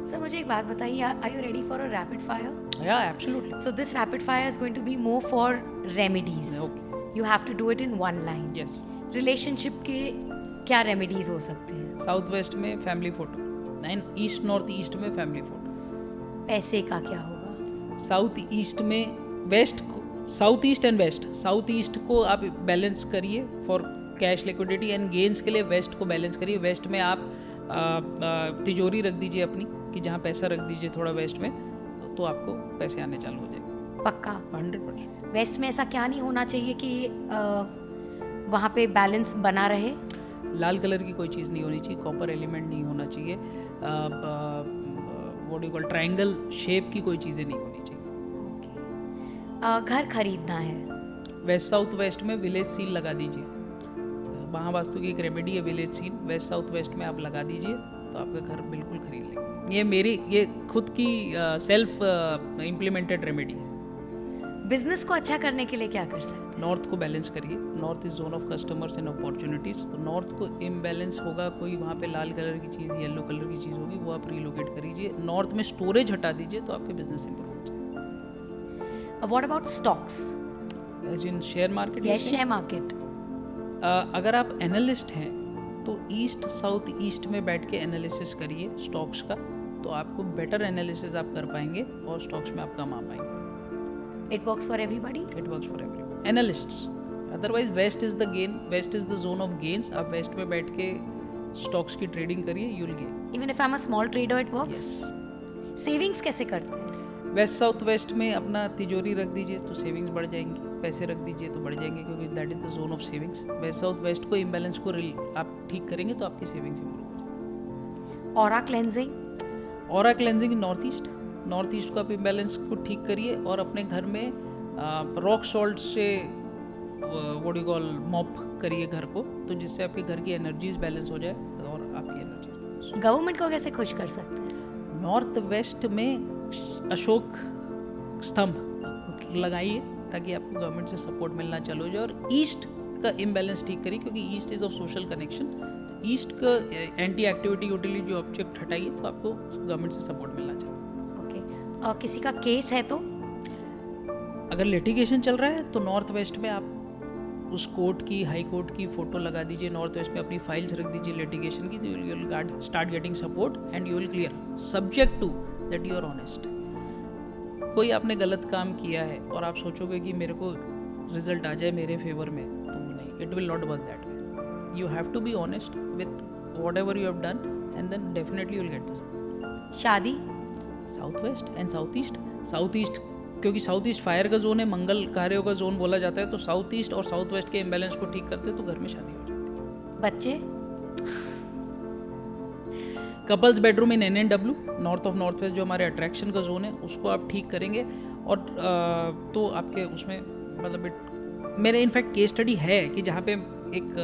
Sir मुझे एक बात बताइए, are you ready for a rapid fire? Yeah, absolutely. So this rapid fire is going to be more for remedies. Okay. You have to do it in one line. Yes. Relationship के क्या remedies हो सकते हैं? South west में family photo and east north east में family photo. पैसे का क्या होगा? साउथ ईस्ट में west, south east and west. South east को आप बैलेंस करिए for cash liquidity and gains के लिए. वेस्ट को बैलेंस करिए. वेस्ट में आप तिजोरी रख दीजिए अपनी, कि जहाँ पैसा रख दीजिए थोड़ा वेस्ट में, तो आपको पैसे आने चालू हो जाएंगे. पक्का? 100%. वेस्ट में ऐसा क्या नहीं होना चाहिए कि वहाँ पे बैलेंस बना रहे? लाल कलर की कोई चीज़ नहीं होनी चाहिए. कॉपर एलिमेंट नहीं होना चाहिए. What you call triangle shape की कोई चीज़ें नहीं होनी चाहिए. घर खरीदना है, वेस्ट साउथ वेस्ट में विलेज सील लगा दीजिए. महावास्तु की एक रेमेडी है village seal. Waste south west में आप लगा दीजिए तो आपका घर बिल्कुल खरीद लेंगे. ये खुद की सेल्फ इम्प्लीमेंटेड रेमेडी है. बिजनेस को अच्छा करने के लिए क्या कर सकते हैं? नॉर्थ को बैलेंस करिए. North is zone of customers and opportunities. North को इम्बैलेंस होगा, कोई वहाँ पे लाल कलर की चीज़, येलो कलर की चीज़ होगी, वो आप रिलोकेट करिए. नॉर्थ में स्टोरेज हटा दीजिए तो आपके बिजनेस इंप्रूव हो जाए. What about stocks? As in share market. Yes, share market. अगर आप एनालिस्ट हैं तो ईस्ट साउथ ईस्ट में बैठ के एनालिसिस करिए स्टॉक्स का, तो आपको बेटर एनालिसिस आप कर पाएंगे और स्टॉक्स में आप कम आ पाएंगे. It works for everybody? It works for everyone. Analysts. Otherwise west is the gain, west is the zone of gains. आप वेस्ट में बैठ के स्टॉक्स की ट्रेडिंग करिए, you will gain. Even if I am a small trader it works? Yes. Savings कैसे करते हैं? Waste south west में अपना तिजोरी रख दीजिए तो सेविंग्स बढ़ जाएंगी. पैसे रख दीजिए तो बढ़ जाएंगे, क्योंकि that is the zone of savings. Waste south waste को इम्बैलेंस को आप ठीक करेंगे तो आपकी सेविंग्स इंप्रूव हो जाएगी. Aura cleansing? Aura cleansing north east. North east को आप इम्बैलेंस को ठीक करिए और अपने घर में रॉक सॉल्ट से व्हाट यू कॉल मॉप करिए घर को, तो जिससे आपके घर की एनर्जीज बैलेंस हो जाए और आपकी एनर्जीज बैलेंस. गवर्नमेंट को कैसे खुश कर सकते हैं? नॉर्थ वेस्ट में अशोक स्तंभ लगाइए ताकि आपको गवर्नमेंट से सपोर्ट मिलना चालू हो जाए. और ईस्ट का इम्बैलेंस ठीक करिए, क्योंकि east is of social connection. तो ईस्ट का एंटी एक्टिविटी यूटिलिटी जो ऑब्जेक्ट हटाइए तो आपको गवर्नमेंट से सपोर्ट मिलना चाहिए. ओके. किसी का केस है तो? अगर लिटिगेशन चल रहा है तो नॉर्थ वेस्ट में आप उस कोर्ट की, हाई कोर्ट की फोटो लगा दीजिए. नॉर्थ वेस्ट में अपनी फाइल्स रख दीजिए लिटिगेशन की, तो you will start getting support and you will clear, subject to that you are honest. कोई आपने गलत काम किया है और आप सोचोगे कि मेरे को रिजल्ट आ जाए मेरे फेवर में, तो नहीं, it will not work that way. You have to be honest with whatever you have done and then definitely you will get this. शादी? South west and south east. South east क्योंकि south east fire का zone है, मंगल कार्यों का zone बोला जाता है, तो साउथ ईस्ट और साउथ वेस्ट के इम्बैलेंस को ठीक करते तो घर में शादी हो जाती है. बच्चे? Couples bedroom in NNW. North of north west जो हमारे अट्रैक्शन का जोन है उसको आप ठीक करेंगे और तो आपके उसमें मतलब मेरे इनफैक्ट केस स्टडी है कि जहाँ पे एक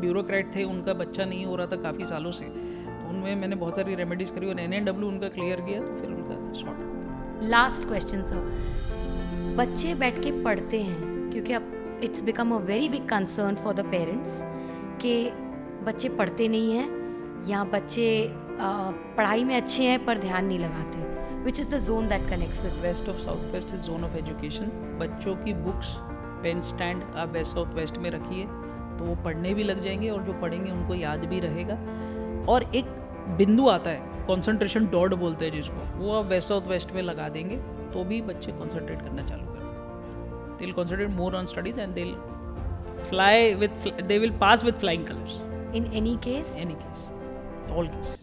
ब्यूरोक्रेट थे, उनका बच्चा नहीं हो रहा था काफ़ी सालों से, तो उनमें मैंने बहुत सारी रेमेडीज करी और NNW उनका क्लियर किया, तो फिर उनका शॉर्ट. Last question sir. बच्चे बैठ के पढ़ते हैं, क्योंकि अब it's become a very big concern for the parents कि बच्चे पढ़ते नहीं हैं या बच्चे पढ़ाई में अच्छे हैं पर ध्यान नहीं लगाते. Which is the zone that connects with? West of south west is zone of education. बच्चों की बुक्स, पेन स्टैंड आप वेस्ट साउथ वेस्ट में रखिए तो वो पढ़ने भी लग जाएंगे और जो पढ़ेंगे उनको याद भी रहेगा. और एक बिंदु आता है कंसंट्रेशन डॉट बोलते हैं जिसको, वो आप वेस्ट साउथ वेस्ट में लगा देंगे तो भी बच्चे कंसंट्रेट करना चालू कर देंगे. They will concentrate more on studies and they will fly with, they will pass with flying colours. In any case? Any case, all cases.